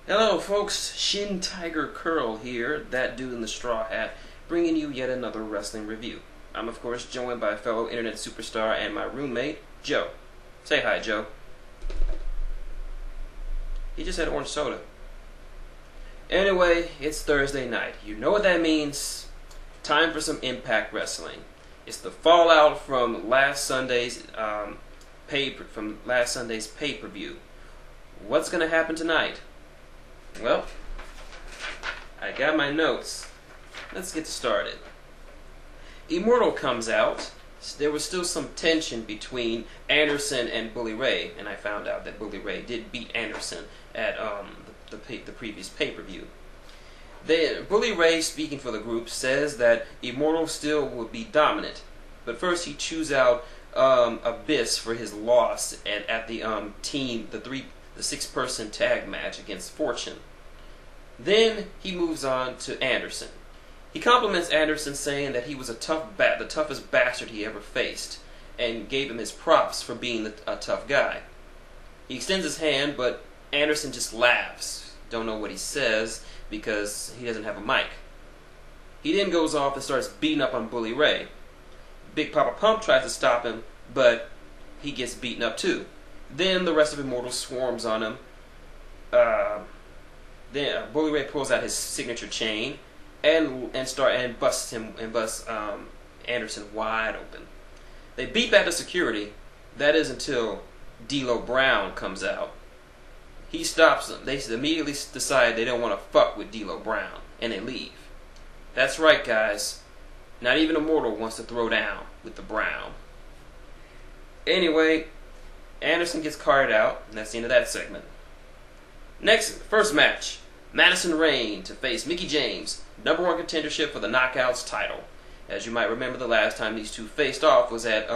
Hello folks, shintigercurl here, that dude in the straw hat, bringing you yet another wrestling review. I'm of course joined by a fellow internet superstar and my roommate, Joe. Say hi, Joe. He just had orange soda. Anyway, it's Thursday night. You know what that means? Time for some Impact Wrestling. It's the fallout from last Sunday's pay-per-view. What's gonna happen tonight? Well, I got my notes. Let's get started. Immortal comes out. There was still some tension between Anderson and Bully Ray, and I found out that Bully Ray did beat Anderson at the previous pay-per-view. Bully Ray, speaking for the group, says that Immortal still will be dominant, but first he chews out Abyss for his loss at the the six-person tag match against Fortune. Then he moves on to Anderson. He compliments Anderson, saying that he was the toughest bastard he ever faced, and gave him his props for being a tough guy. He extends his hand, but Anderson just laughs. Don't know what he says because he doesn't have a mic. He then goes off and starts beating up on Bully Ray. Big Papa Pump tries to stop him, but he gets beaten up too. Then the rest of Immortal swarms on him. Then Bully Ray pulls out his signature chain and busts Anderson wide open. They beat back to security. That is until D'Lo Brown comes out. He stops them. They immediately decide they don't want to fuck with D'Lo Brown, and they leave. That's right, guys. Not even Immortal wants to throw down with the Brown. Anyway, Anderson gets carted out, and that's the end of that segment. Next, first match. Madison Rayne to face Mickie James, #1 contendership for the Knockouts title. As you might remember, the last time these two faced off was at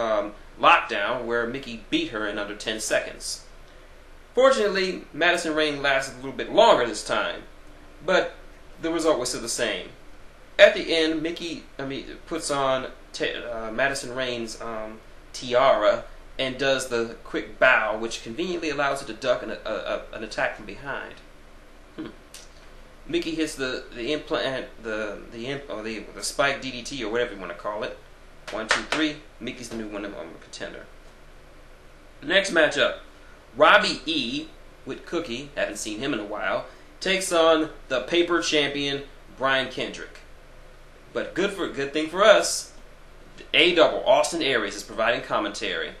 Lockdown, where Mickie beat her in under 10 seconds. Fortunately, Madison Rayne lasted a little bit longer this time, but the result was still the same. At the end, Mickie puts on Madison Rayne's tiara and does the quick bow, which conveniently allows her to duck an attack from behind. Mickie hits the spike DDT, or whatever you want to call it. 1, 2, 3. Mickey's the new #1 contender. Next matchup, Robbie E with Cookie, haven't seen him in a while, takes on the paper champion Brian Kendrick. But good thing for us, A-Double Austin Aries is providing commentary.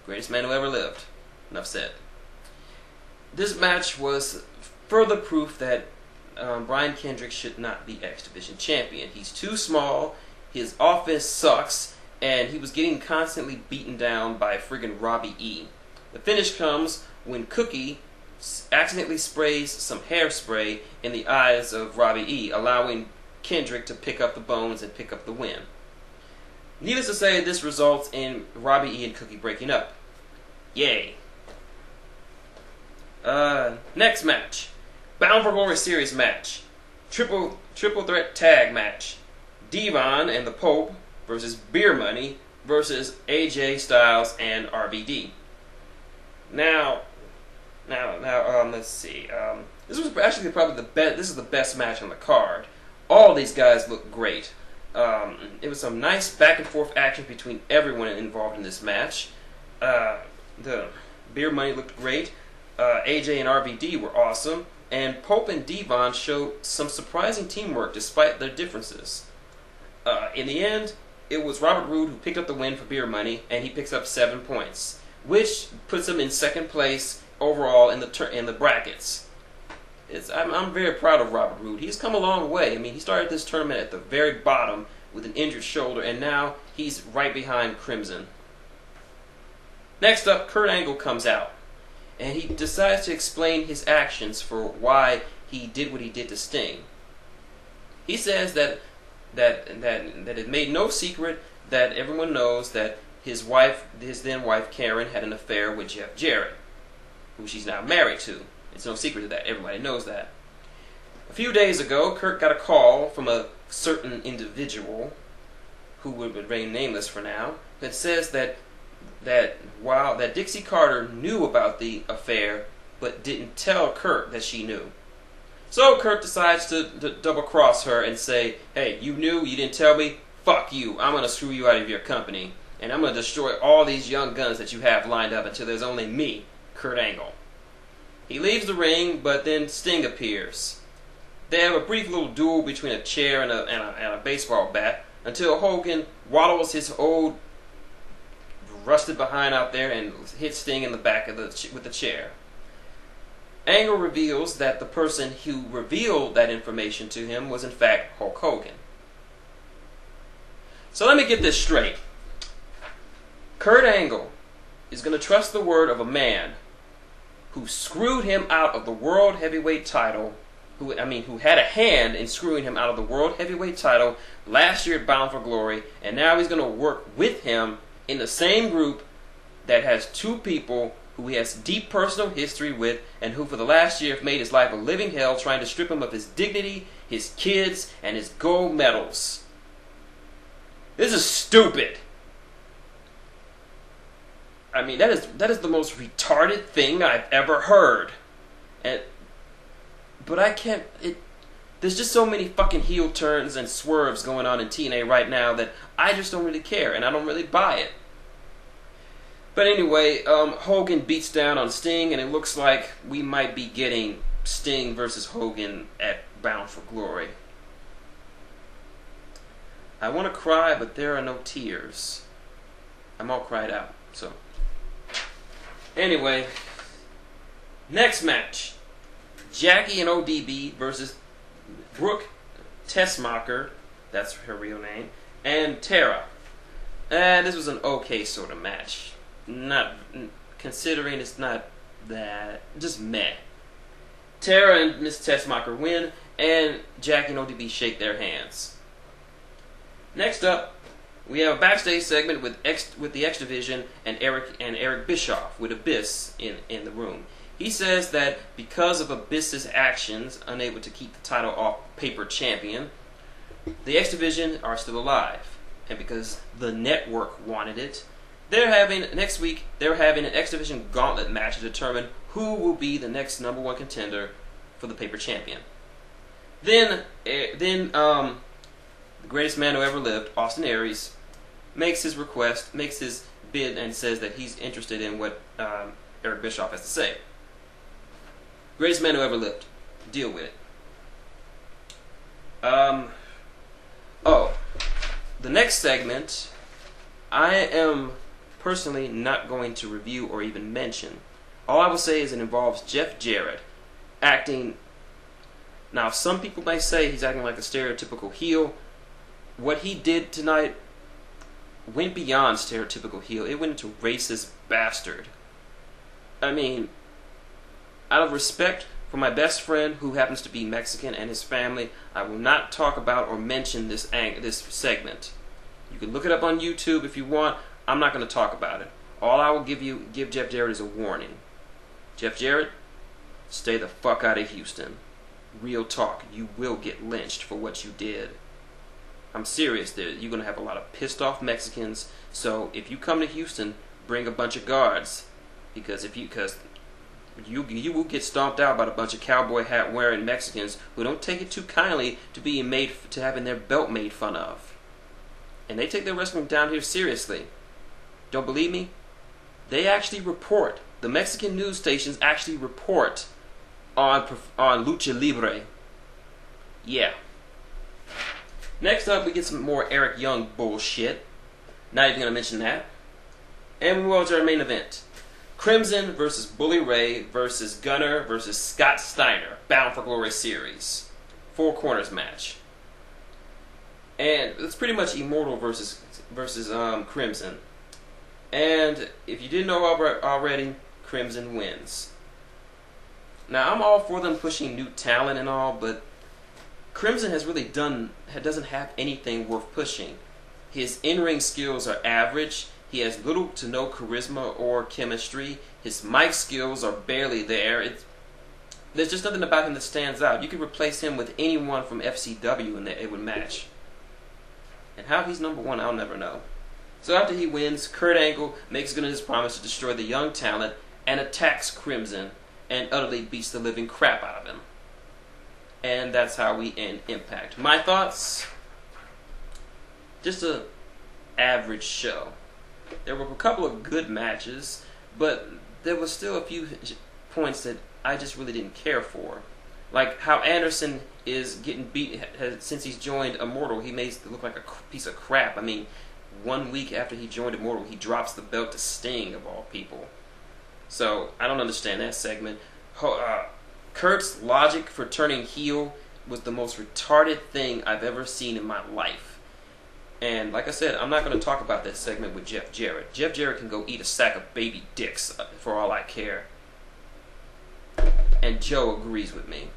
Greatest man who ever lived. Enough said. This match was further proof that Brian Kendrick should not be X Division champion. He's too small, his offense sucks, and he was getting constantly beaten down by friggin' Robbie E. The finish comes when Cookie accidentally sprays some hairspray in the eyes of Robbie E, allowing Kendrick to pick up the bones and pick up the win. Needless to say, this results in Robbie E and Cookie breaking up. Yay. Next match. Bound for Glory Series match. Triple threat tag match. Devon and the Pope versus Beer Money versus AJ Styles and RVD. Now, let's see. This was actually probably the best. This is the best match on the card. All these guys look great. It was some nice back and forth action between everyone involved in this match. The Beer Money looked great. AJ and RVD were awesome. And Pope and Devon showed some surprising teamwork despite their differences. In the end, it was Robert Roode who picked up the win for Beer Money, and he picks up 7 points, which puts him in second place overall in the brackets. I'm very proud of Robert Roode. He's come a long way. I mean, he started this tournament at the very bottom with an injured shoulder, and now he's right behind Crimson. Next up, Kurt Angle comes out, and he decides to explain his actions for why he did what he did to Sting. He says that it made no secret that everyone knows that his then wife Karen had an affair with Jeff Jarrett, who she's now married to. It's no secret to that. Everybody knows that. A few days ago, Kurt got a call from a certain individual, who would remain nameless for now, that says that Dixie Carter knew about the affair, but didn't tell Kurt that she knew. So Kurt decides to double-cross her and say, hey, you knew, you didn't tell me, fuck you, I'm going to screw you out of your company, and I'm going to destroy all these young guns that you have lined up until there's only me, Kurt Angle. He leaves the ring, but then Sting appears. They have a brief little duel between a chair and a baseball bat until Hogan waddles his old rusted behind out there and hits Sting in the back of with the chair. Angle reveals that the person who revealed that information to him was in fact Hulk Hogan. So let me get this straight. Kurt Angle is going to trust the word of a man who screwed him out of the World Heavyweight title, who had a hand in screwing him out of the World Heavyweight title last year at Bound for Glory, and now he's going to work with him in the same group that has two people who he has deep personal history with and who for the last year have made his life a living hell, trying to strip him of his dignity, his kids, and his gold medals. This is stupid. I mean, that is the most retarded thing I've ever heard. But I can't... There's just so many fucking heel turns and swerves going on in TNA right now that I just don't really care, and I don't really buy it. But anyway, Hogan beats down on Sting, and it looks like we might be getting Sting versus Hogan at Bound for Glory. I want to cry, but there are no tears. I'm all cried out, so... Anyway, next match. Jackie and ODB versus Brooke Tessmacher, that's her real name, and Tara. And this was an okay sort of match. Not considering it's not that, just meh. Tara and Miss Tessmacher win, and Jackie and ODB shake their hands. Next up, we have a backstage segment with the X Division and Eric Bischoff with Abyss in the room. He says that because of Abyss's actions, unable to keep the title off paper champion, the X Division are still alive, and because the network wanted it, next week they're having an X Division gauntlet match to determine who will be the next #1 contender for the paper champion. Then the greatest man who ever lived, Austin Aries, makes his request, makes his bid, and says that he's interested in what Eric Bischoff has to say. Greatest man who ever lived. Deal with it. The next segment, I am personally not going to review or even mention. All I will say is it involves Jeff Jarrett acting. Now, some people may say he's acting like a stereotypical heel. What he did tonight went beyond stereotypical heel. It went into racist bastard. I mean, out of respect for my best friend who happens to be Mexican and his family, I will not talk about or mention this segment. You can look it up on YouTube if you want. I'm not going to talk about it. All I will give Jeff Jarrett is a warning. Jeff Jarrett, stay the fuck out of Houston. Real talk, you will get lynched for what you did. I'm serious. You're going to have a lot of pissed off Mexicans. So if you come to Houston, bring a bunch of guards, because you will get stomped out by a bunch of cowboy hat wearing Mexicans who don't take it too kindly to having their belt made fun of. And they take their wrestling down here seriously. Don't believe me? They actually report. The Mexican news stations actually report on Lucha Libre. Yeah. Next up, we get some more Eric Young bullshit. Not even going to mention that. And we move on to our main event. Crimson versus Bully Ray versus Gunner versus Scott Steiner. Bound for Glory series. 4 corners match. And it's pretty much Immortal versus Crimson. And if you didn't know already, Crimson wins. Now, I'm all for them pushing new talent and all, but Crimson doesn't have anything worth pushing. His in-ring skills are average. He has little to no charisma or chemistry. His mic skills are barely there. There's just nothing about him that stands out. You could replace him with anyone from FCW and it would match. And how he's #1, I'll never know. So after he wins, Kurt Angle makes good on his promise to destroy the young talent and attacks Crimson and utterly beats the living crap out of him. and that's how we end Impact. My thoughts? Just a average show. There were a couple of good matches, but there was still a few points that I just really didn't care for. Like how Anderson is getting beat since he's joined Immortal. He makes it look like a piece of crap. I mean, 1 week after he joined Immortal, he drops the belt to Sting, of all people. So, I don't understand that segment. Kurt's logic for turning heel was the most retarded thing I've ever seen in my life. And like I said, I'm not going to talk about that segment with Jeff Jarrett. Jeff Jarrett can go eat a sack of baby dicks for all I care. And Joe agrees with me.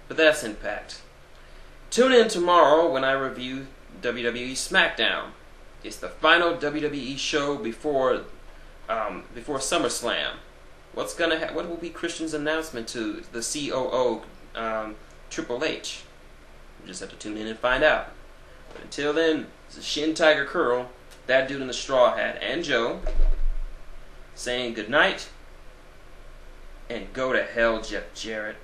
But that's Impact. Tune in tomorrow when I review WWE SmackDown. It's the final WWE show before SummerSlam. What will be Christian's announcement to the COO, Triple H? You just have to tune in and find out. But until then, this is shintigercurl, that dude in the straw hat, and Joe, saying goodnight, and go to hell, Jeff Jarrett.